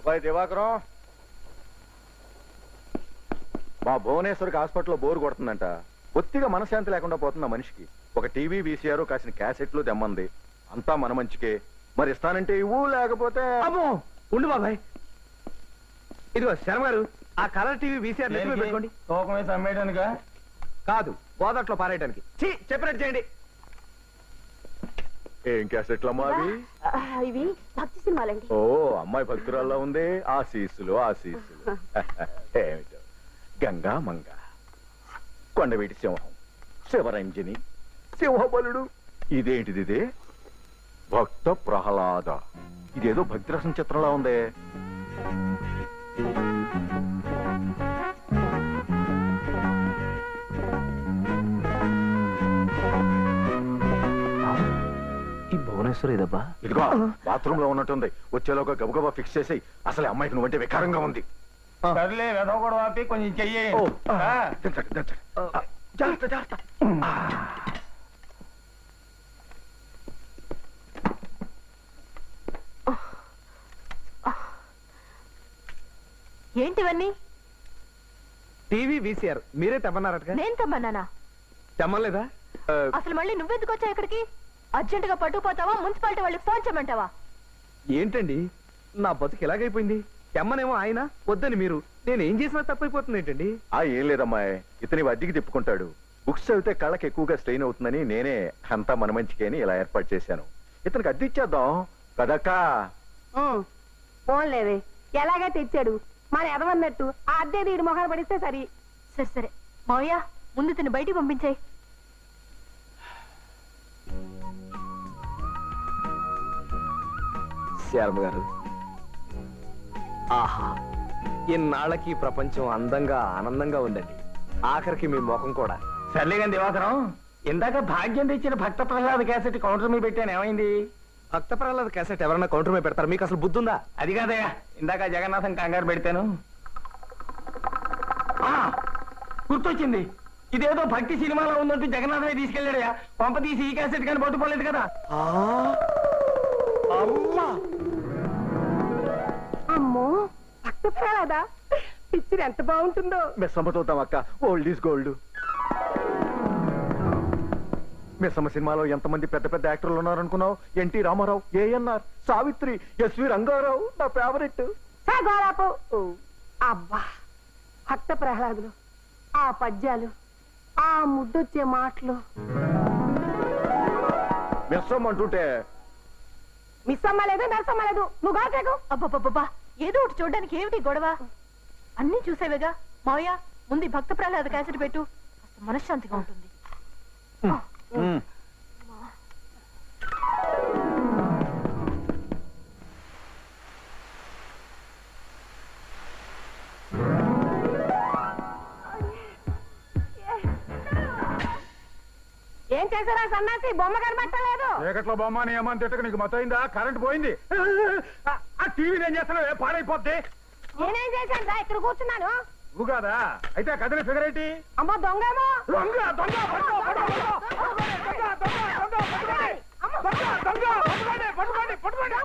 అబ్బాయి దివాకరం, మా భువనేశ్వరికి హాస్పిటల్లో బోరు కొడుతుందంట. ఒత్తిగా మనశ్శాంతి లేకుండా పోతున్న మనిషికి ఒక టీవీ వీసీఆర్ కాసిన క్యాసెట్లు తెమ్మంది. అంతా మన మంచికే. మరి ఇస్తానంటే ఇవ్వు, లేకపోతే అమ్మో ఉండు బాబాయ్. ఇదిగో శర్మ గారు, ఆ కలర్ టీవీ వీసీఆర్ పెట్టుకోండి. తూకం వేసి అమ్మేయడానికా? కాదు, గోదాట్లో పారేయడానికి. చెప్పినట్టు చేయండి. ఏం క్యాసెట్లమ్మా అవి? ఇవి భక్తి సినిమాలండి. ఓ, అమ్మాయి భక్తురాల్లో ఉంది. ఆశీస్సులు ఆశీస్సులు. ఏమిటో గంగా మంగ, కొండవీటి సింహం, శివరంజని, సింహబలుడు. ఇదేంటిది? భక్త ప్రహ్లాద. ఇదేదో భక్తి రసం చిత్రంలా ఉందే. ఈ భువనేశ్వర్ ఇదబ్బా. ఇదిగో బాత్రూమ్ లో ఉన్నట్టుంది. వచ్చేలోగా గబగబా ఫిక్స్ చేసి, అసలు అమ్మాయికి నువ్వంటే వికారంగా ఉంది. సర్లే వెదవ కూడా ఆపి కొంచెం చెయ్యి. జాగ్రత్త జాగ్రత్త. ఏంటివన్నీ? టీవీ వీసీఆర్ మీరే తెమ్మన్నారట. నేను తెమ్మన్నానా? తెమ్మలేదా? అసలు మళ్ళీ నువ్వెందుకు వచ్చావు ఇక్కడికి? అర్జెంట్ గా పట్టుకుపోతావా? మున్సిపాలిటీ వాళ్ళకి ఫోన్ చేయమంటావా? ఏంటండి నా బతుకు ఎలాగైపోయింది? తెమ్మనేమో ఆయన, వద్దని మీరు. నేను ఏం చేసినా తప్పైపోతుంది ఏంటండి? ఏం లేదమ్మాయి, ఇతని అద్దెకి తిప్పుకుంటాడు. బుక్స్ చదివితే కళ్ళకి ఎక్కువగా స్ట్రెయిన్ అవుతుందని నేనే అంతా మన మంచికే అని ఇలా ఏర్పాటు చేశాను. ఇతనికి అద్దె ఇచ్చేద్దాం కదక్కా. ఫోన్లేవే, ఎలాగా తెచ్చాడు మన ఎదవన్నట్టు ఆ అద్దె తీడు మొహాలు పడిస్తే సరి. సరే సరే మావయ్య, ముందు తిని బయటికి పంపించాయి. శర్మ గారు, ఆహా, ఇన్నాళ్ళకి ప్రపంచం అందంగా ఆనందంగా ఉందండి. ఆఖరికి మీ ముఖం కూడా. సర్లే కానీ దివాకరం, ఇందాక భాగ్యం తెచ్చిన భక్త ప్రహ్లాద క్యాసెట్ కౌంటర్ మీద పెట్టాను, ఏమైంది? భక్త ప్రహ్లాద క్యాసెట్ ఎవరన్నా కౌంటర్ మీద పెడతారు? మీకు అసలు బుద్ధి ఉందా? అది కాదయ్యా, ఇందాక జగన్నాథం కంగారు పెడతాను. గుర్తొచ్చింది, ఇదేదో భక్తి సినిమాలో ఉందంటూ జగన్నాథమే తీసుకెళ్ళాడయా. పంప తీసి ఈ క్యాసెట్ కానీ పట్టుకోలేదు కదా. అమ్మో, భక్త ప్రహ్లాదా పిక్చర్ ఎంత బాగుంటుందో. మిస్సమ్మ చూద్దాం అక్క. Old is gold. మిస్సమ్మ సినిమాలో ఎంతమంది పెద్ద పెద్ద యాక్టర్లు ఉన్నారనుకున్నావు? ఎన్టీ రామారావు, ఏఎన్ఆర్, సావిత్రి, ఎస్వి రంగారావు నా ఫేవరెట్. అబ్బా, భక్త ప్రహ్లాదులు, ఆ పద్యాలు, ఆ ముద్దొచ్చే మాటలు. మిస్సమ్మ అంటుంటే మిస్ అమ్మలేదు, నర్స్ అమ్మలేదు. నువ్వు కాకేకు. అబ్బబ్బబ్బా, ఏదో ఒకటి చూడడానికి ఏమిటి గొడవ? అన్ని చూసేవేగా మావయ్య. ముందు భక్త ప్రహ్లాద క్యాసెట్ పెట్టు, మనశ్శాంతిగా ఉంటుంది. ఏం చేశారా సన్నాసి? బొమ్మ కనబట్టలేదు. చీకట్లో బొమ్మ నీ అమ్మ తిట్టక నీకు మొత్తం అయిందా? కరెంట్ పోయింది. ఆ టీవీ ఏం చేస్తున్నావు? పాడైపోద్ది. నేనేం చేశాను రా, ఇక్కడ కూర్చున్నాను. నువ్వు కాదా? అయితే ఆ కదిలే ఫిగర్ ఏంటి? అమ్మ దొంగేమో. దొంగ దొంగ పట్టుకోండి.